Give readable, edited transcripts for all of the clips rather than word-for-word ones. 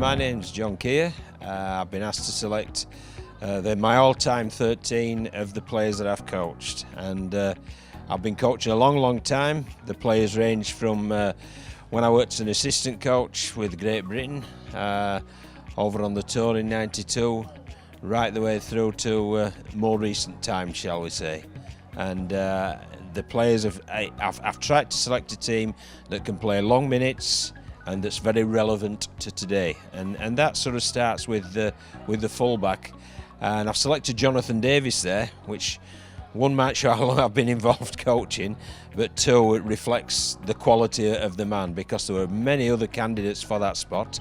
my name's John Kear. I've been asked to select my all-time 13 of the players that I've coached, and I've been coaching a long time. The players range from when I worked as an assistant coach with Great Britain over on the tour in '92, right the way through to more recent times, shall we say. And the players I've tried to select a team that can play long minutes and that's very relevant to today, and that sort of starts with the fullback. And I've selected Jonathan Davis there, which one might show how long I've been involved coaching, but two, it reflects the quality of the man, because there were many other candidates for that spot.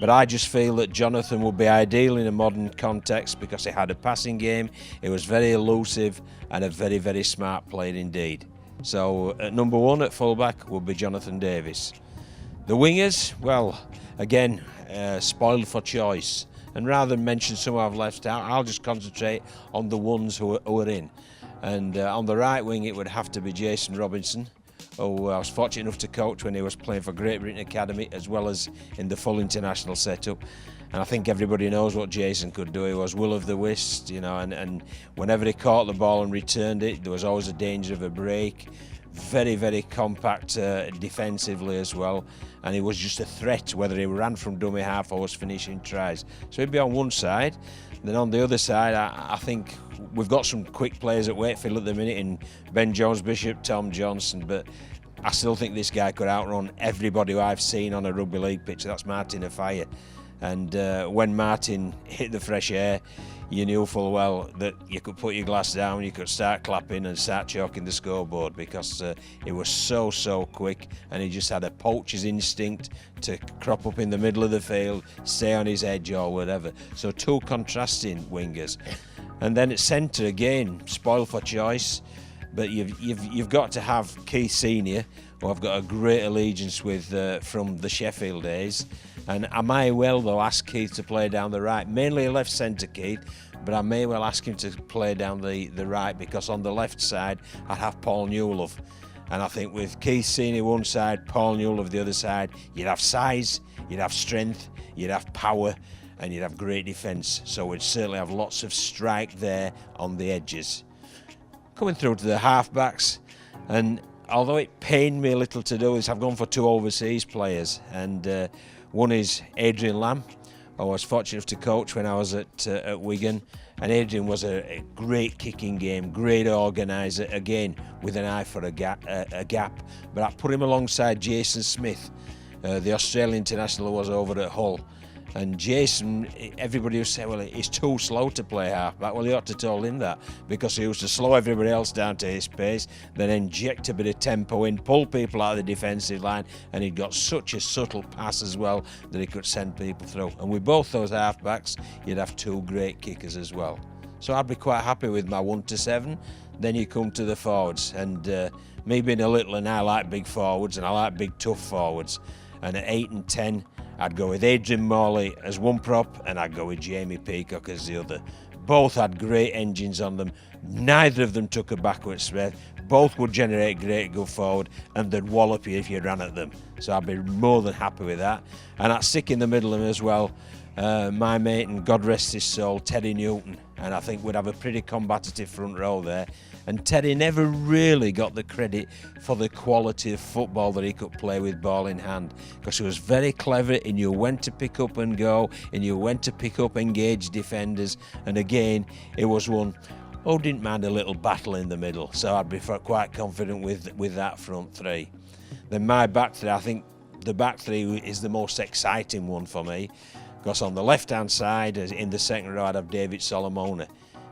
But I just feel that Jonathan would be ideal in a modern context because he had a passing game, he was very elusive and a very smart player indeed. So at number one at fullback would be Jonathan Davis. The wingers, well, again, spoiled for choice. And rather than mention some I've left out, I'll just concentrate on the ones who are in. And on the right wing, it would have to be Jason Robinson, who I was fortunate enough to coach when he was playing for Great Britain Academy, as well as in the full international setup. And I think everybody knows what Jason could do. He was will of the wisp, you know, and whenever he caught the ball and returned it, there was always a danger of a break. Very compact defensively as well, and he was just a threat whether he ran from dummy half or was finishing tries. So he'd be on one side. Then on the other side, I think we've got some quick players at Wakefield at the minute in Ben Jones-Bishop, Tom Johnson, but I still think this guy could outrun everybody who I've seen on a rugby league pitch. That's Martin Afire. And when Martin hit the fresh air, you knew full well that you could put your glass down, you could start clapping and start chalking the scoreboard, because it was so quick, and he just had a poacher's instinct to crop up in the middle of the field, stay on his edge or whatever. So two contrasting wingers. And then at centre again, spoiled for choice, but you've got to have Keith Senior, who I've got a great allegiance with from the Sheffield days. And I may well, though, ask Keith to play down the right, mainly a left centre Keith, but I may well ask him to play down the right, because on the left side I'd have Paul Newlove. And I think with Keith Senior one side, Paul Newlove the other side, you'd have size, you'd have strength, you'd have power, and you'd have great defence. So we'd certainly have lots of strike there on the edges. Coming through to the halfbacks, and although it pained me a little to do this, I've gone for two overseas players, and one is Adrian Lamb, who I was fortunate enough to coach when I was at Wigan, and Adrian was a great kicking game, great organiser, again with an eye for a gap. But I put him alongside Jason Smith, the Australian international who was over at Hull. And Jason, everybody would say, well, he's too slow to play halfback. Well, he ought to have told him that, because he used to slow everybody else down to his pace, then inject a bit of tempo in, pull people out of the defensive line, and he'd got such a subtle pass as well that he could send people through. And with both those halfbacks, you'd have two great kickers as well. So I'd be quite happy with my 1 to 7. Then you come to the forwards, and me being a little, and I like big forwards, and I like big tough forwards. And at 8 and 10, I'd go with Adrian Morley as one prop, and I'd go with Jamie Peacock as the other. Both had great engines on them. Neither of them took a backward step. Both would generate great good forward, and they'd wallop you if you ran at them. So I'd be more than happy with that. And I'd stick in the middle of them as well, my mate, and God rest his soul, Teddy Newton. And I think we'd have a pretty combative front row there. And Teddy never really got the credit for the quality of football that he could play with ball in hand, because he was very clever, he knew when to pick up and go, he knew when to pick up engaged defenders, and again, he was one who didn't mind a little battle in the middle. So I'd be quite confident with that front three. Then my back three, I think the back three is the most exciting one for me, because on the left-hand side, in the second row, I'd have David Solomona.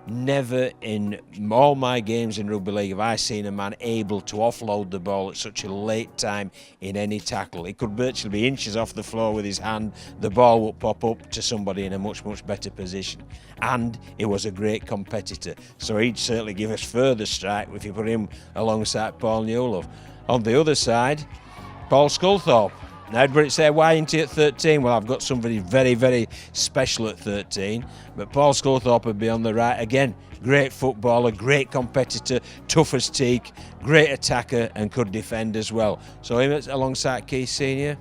Never in all my games in rugby league have I seen a man able to offload the ball at such a late time in any tackle. He could virtually be inches off the floor with his hand, the ball would pop up to somebody in a much better position. And he was a great competitor, so he'd certainly give us further strike if you put him alongside Paul Newlove. On the other side, Paul Sculthorpe. Now everybody say, why ain't he at 13? Well, I've got somebody very special at 13, but Paul Sculthorpe would be on the right again. Great footballer, great competitor, tough as teak, great attacker, and could defend as well. So him alongside Keith Senior,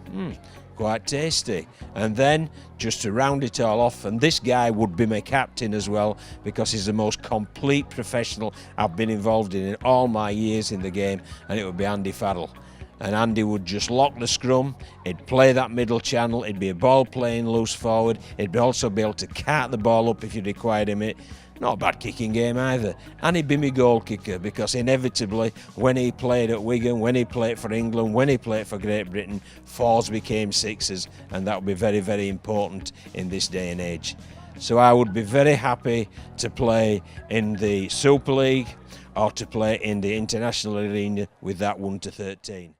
quite tasty. And then, just to round it all off, and this guy would be my captain as well, because he's the most complete professional I've been involved in all my years in the game, and it would be Undi Faddle. And Andy would just lock the scrum, he'd play that middle channel, it'd be a ball playing loose forward, he'd also be able to cart the ball up if you required him it. Not a bad kicking game either. And he'd be my goal kicker, because inevitably when he played at Wigan, when he played for England, when he played for Great Britain, fours became sixes, and that would be very, very important in this day and age. So I would be very happy to play in the Super League or to play in the international arena with that 1 to 13.